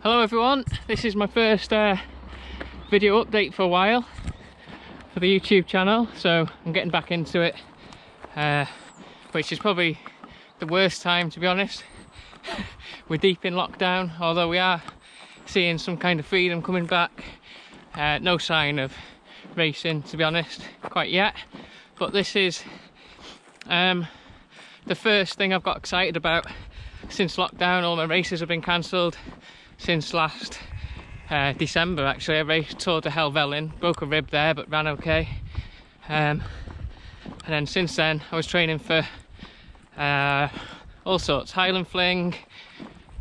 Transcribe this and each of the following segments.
Hello everyone, this is my first video update for a while for the YouTube channel, so I'm getting back into it, which is probably the worst time, to be honest. We're deep in lockdown, although we are seeing some kind of freedom coming back. No sign of racing, to be honest, quite yet, but this is the first thing I've got excited about since lockdown. All my races have been cancelled since last December. Actually, I raced Tour de Helvellyn, broke a rib there but ran okay, and then since then I was training for all sorts: Highland Fling,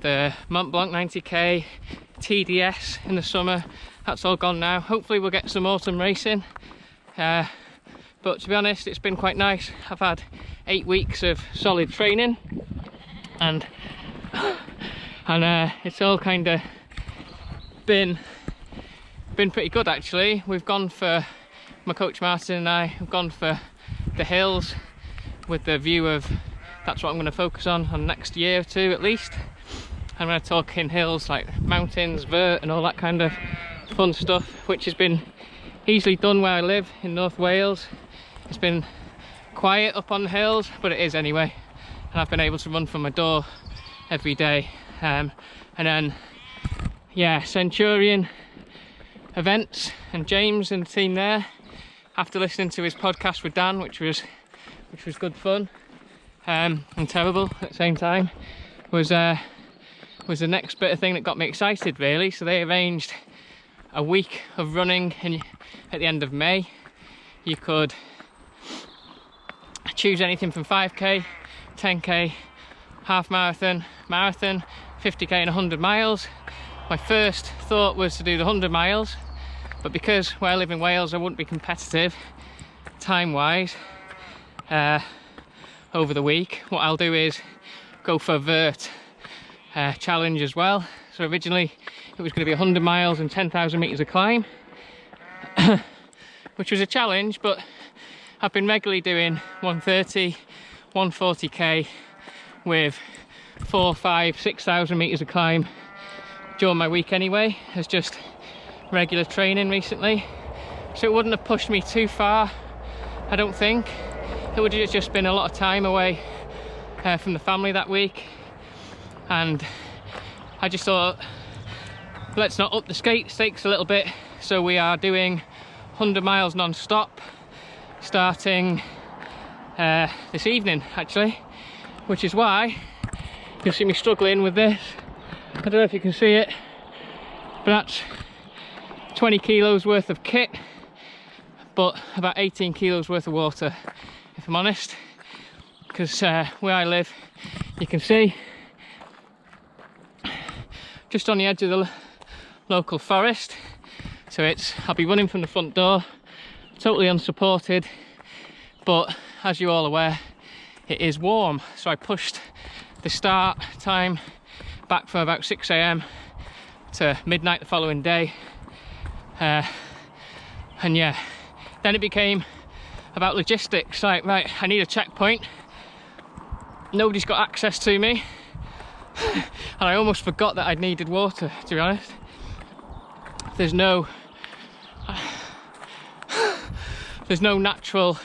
the Mont Blanc 90k, TDS in the summer. That's all gone now. Hopefully we'll get some autumn racing, but to be honest, it's been quite nice. I've had 8 weeks of solid training, and it's all kind of been pretty good actually. We've gone for, my coach Martin and I have gone for the hills, with the view of that's what I'm going to focus on next year or two at least. I'm going to talk in hills like mountains, vert and all that kind of fun stuff, which has been easily done where I live in North Wales. It's been quiet up on the hills, but it is anyway, and I've been able to run from my door every day. And then yeah, Centurion events and James and the team there, after listening to his podcast with Dan, which was good fun and terrible at the same time, was the next bit of thing that got me excited really. So they arranged a week of running at the end of May. You could choose anything from 5k, 10k, half marathon, 50k and 100 miles. My first thought was to do the 100 miles, but because where I live in Wales I wouldn't be competitive time wise over the week, what I'll do is go for a vert challenge as well. So originally it was going to be 100 miles and 10,000 meters of climb, which was a challenge, but I've been regularly doing 130, 140k with 4, 5, 6,000 meters of climb during my week anyway, as just regular training recently. So it wouldn't have pushed me too far, I don't think. It would have just been a lot of time away from the family that week, and I just thought, let's not up the stakes a little bit. So we are doing 100 miles non-stop starting this evening actually, which is why you'll see me struggling with this. I don't know if you can see it, but that's 20 kilos worth of kit, but about 18 kilos worth of water, if I'm honest, because where I live, you can see, just on the edge of the local forest. So I'll be running from the front door, totally unsupported, but as you're all aware, it is warm. So I pushed the start time back from about 6 AM to midnight the following day, and yeah, then it became about logistics. Like, right, I need a checkpoint, nobody's got access to me, and I almost forgot that I'd needed water, to be honest. There's no natural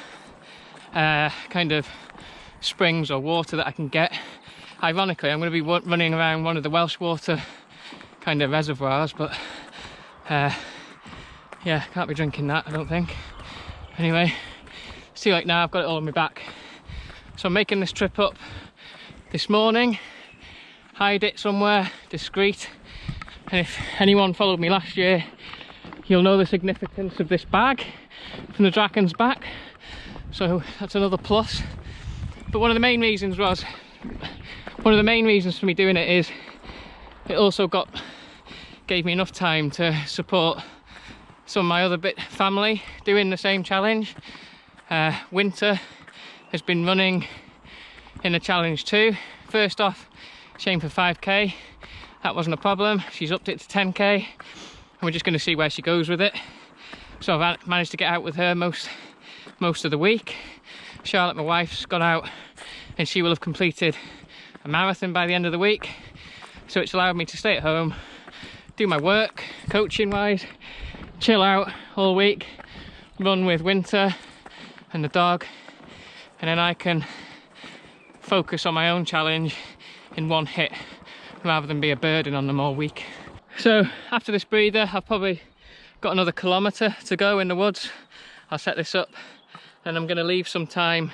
kind of springs or water that I can get. Ironically, I'm going to be running around one of the Welsh water kind of reservoirs, but yeah, can't be drinking that, I don't think. Anyway, see, like now I've got it all on my back. So I'm making this trip up this morning, hide it somewhere discreet, and if anyone followed me last year, you'll know the significance of this bag from the Draken's back, so that's another plus. But one of the main reasons for me doing it is it also gave me enough time to support some of my other family doing the same challenge. Winter has been running in a challenge too. First off, she aimed for 5k, that wasn't a problem. She's upped it to 10k, and we're just going to see where she goes with it. So I've managed to get out with her most of the week. Charlotte, my wife's gone out, and she will have completed a marathon by the end of the week, so it's allowed me to stay at home, do my work, coaching wise, chill out all week, run with Winter and the dog, and then I can focus on my own challenge in one hit rather than be a burden on them all week. So after this breather, I've probably got another kilometre to go in the woods. I'll set this up and I'm going to leave some time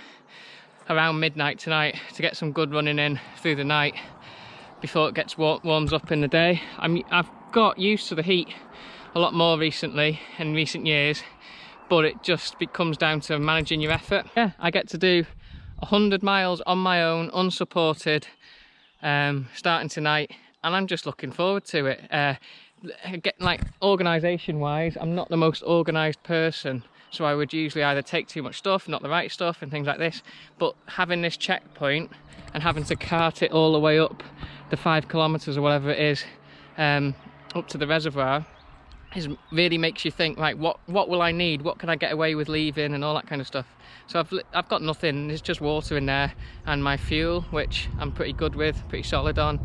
around midnight tonight to get some good running in through the night before it gets warms up in the day. I've got used to the heat a lot more recently, in recent years, but it just comes down to managing your effort. Yeah, I get to do 100 miles on my own, unsupported, starting tonight, and I'm just looking forward to it. Like organisation wise, I'm not the most organised person, so I would usually either take too much stuff, not the right stuff and things like this, but having this checkpoint and having to cart it all the way up the 5 kilometres or whatever it is, up to the reservoir, really makes you think, like, what will I need, what can I get away with leaving, and all that kind of stuff. So I've got nothing, there's just water in there and my fuel, which I'm pretty good with, pretty solid on.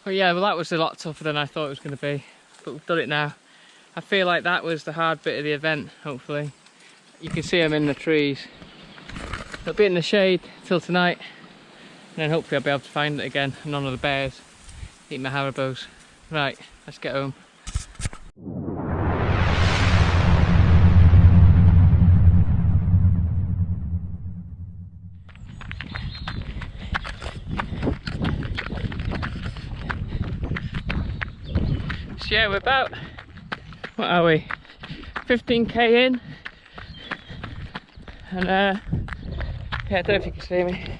Well, yeah, well, that was a lot tougher than I thought it was going to be, but we've done it now. I feel like that was the hard bit of the event. Hopefully you can see them in the trees. It'll be in the shade till tonight, and then hopefully I'll be able to find it again and none of the bears eat my haribos. Right, let's get home. So yeah, we're about, what are we, 15k in, and yeah, I don't know if you can see me,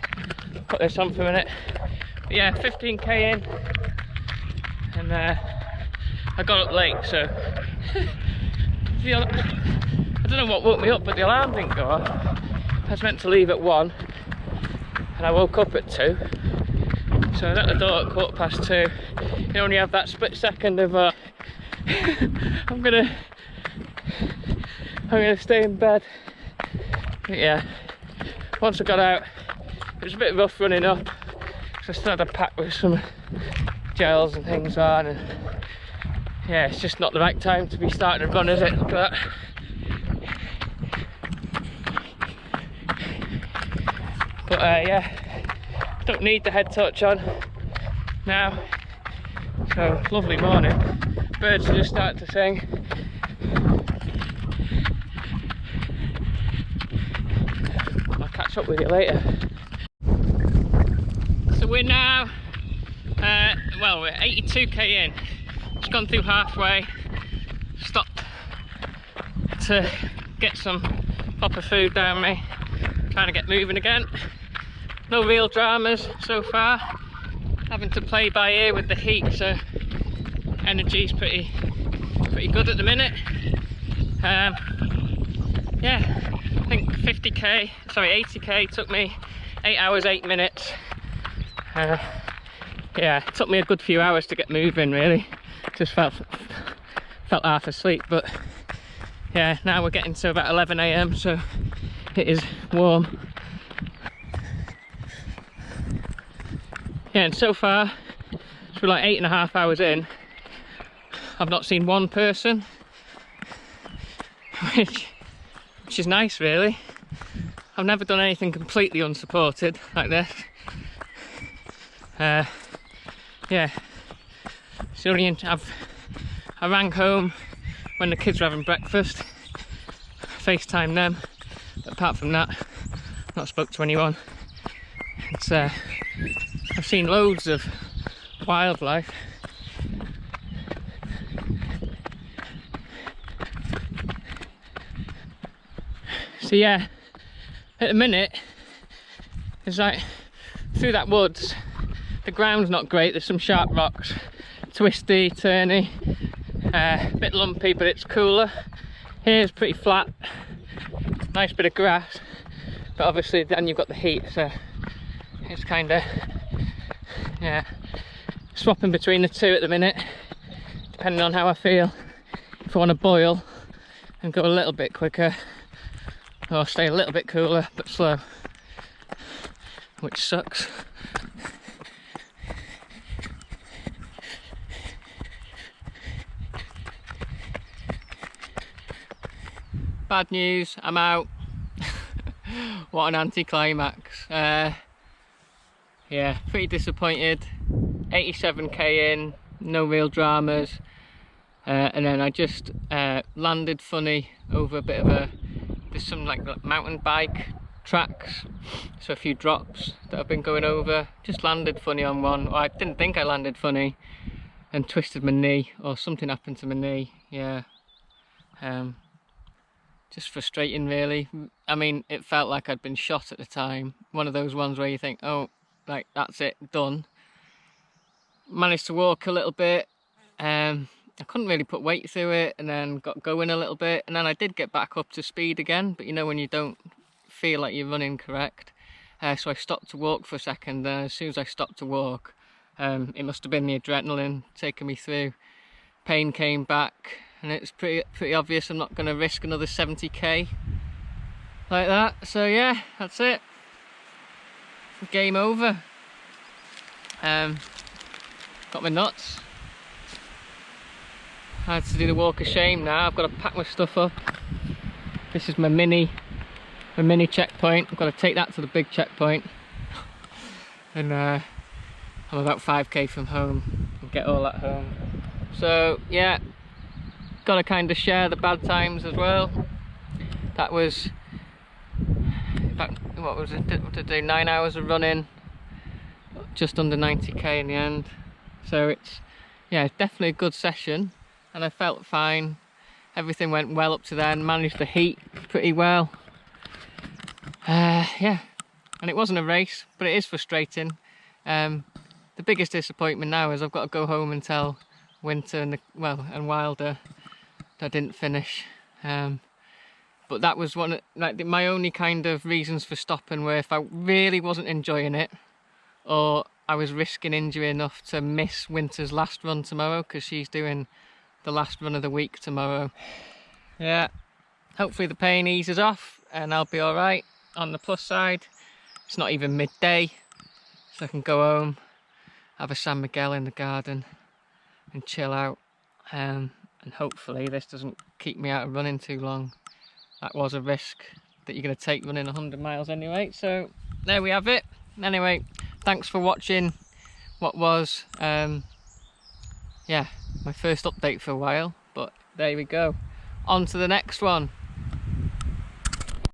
put this on for a minute, but yeah, 15k in, and I got up late, so I don't know what woke me up, but the alarm didn't go off. I was meant to leave at 1 and I woke up at 2, so I was at the door at 2:15. You only have that split second of I'm gonna stay in bed. But yeah, once I got out, it was a bit rough running up, so I still had a pack with some gels and things on, and yeah, it's just not the right time to be starting to run, is it? Look at that. But yeah, don't need the head torch on now, so lovely morning. Birds are just starting to sing. I'll catch up with you later. So we're now, well, we're 82k in. Just gone through halfway, stopped to get some proper food down me, trying to get moving again. No real dramas so far, having to play by ear with the heat, so energy's pretty good at the minute. Yeah, I think 80k took me 8 hours 8 minutes. Yeah, it took me a good few hours to get moving, really. Just felt half asleep, but yeah, now we're getting to about 11 AM, so it is warm. Yeah, and so far, so we're like 8.5 hours in, I've not seen one person, which is nice, really. I've never done anything completely unsupported like this. Yeah, so I rang home when the kids were having breakfast, FaceTime them, but apart from that, not spoke to anyone. It's I've seen loads of wildlife. So yeah, at the minute, it's like through that woods, the ground's not great, there's some sharp rocks, twisty, turny, a bit lumpy, but it's cooler. Here's pretty flat, nice bit of grass, but obviously then you've got the heat, so it's kind of, yeah, swapping between the two at the minute, depending on how I feel. If I want to boil and go a little bit quicker, or stay a little bit cooler but slow. which sucks. Bad news, I'm out. What an anticlimax. Yeah, pretty disappointed. 87k in, no real dramas. And then I just landed funny over a bit of there's some like mountain bike tracks, so a few drops that I've been going over. Just landed funny on one. Well, I didn't think I landed funny and twisted my knee, or something happened to my knee. Yeah. Just frustrating really. I mean, it felt like I'd been shot at the time. One of those ones where you think, oh, like that's it, done. Managed to walk a little bit. I couldn't really put weight through it, and then got going a little bit, and then I did get back up to speed again, but you know when you don't feel like you're running correct. So I stopped to walk for a second, and as soon as I stopped to walk, it must have been the adrenaline taking me through. Pain came back, and it's pretty obvious I'm not going to risk another 70k like that. So yeah, that's it. Game over. Got my nuts. I had to do the walk of shame now. I've got to pack my stuff up. This is my mini checkpoint. I've got to take that to the big checkpoint. And I'm about 5k from home and get all that home. So yeah, got to kind of share the bad times as well. That was about, what was it, to do 9 hours of running, just under 90k in the end. So it's, yeah, it's definitely a good session, and I felt fine. Everything went well up to then, managed the heat pretty well. Yeah, and it wasn't a race, but it is frustrating. The biggest disappointment now is I've got to go home and tell Winter and Wilder that I didn't finish. But that was my only kind of reasons for stopping were if I really wasn't enjoying it, or I was risking injury enough to miss Winter's last run tomorrow, because she's doing the last run of the week tomorrow. Yeah, hopefully the pain eases off and I'll be alright. On the plus side, it's not even midday, so I can go home, have a San Miguel in the garden and chill out. And hopefully this doesn't keep me out of running too long. That was a risk that you're going to take running 100 miles anyway. So there we have it. Anyway, thanks for watching what was yeah, my first update for a while, but there we go. On to the next one.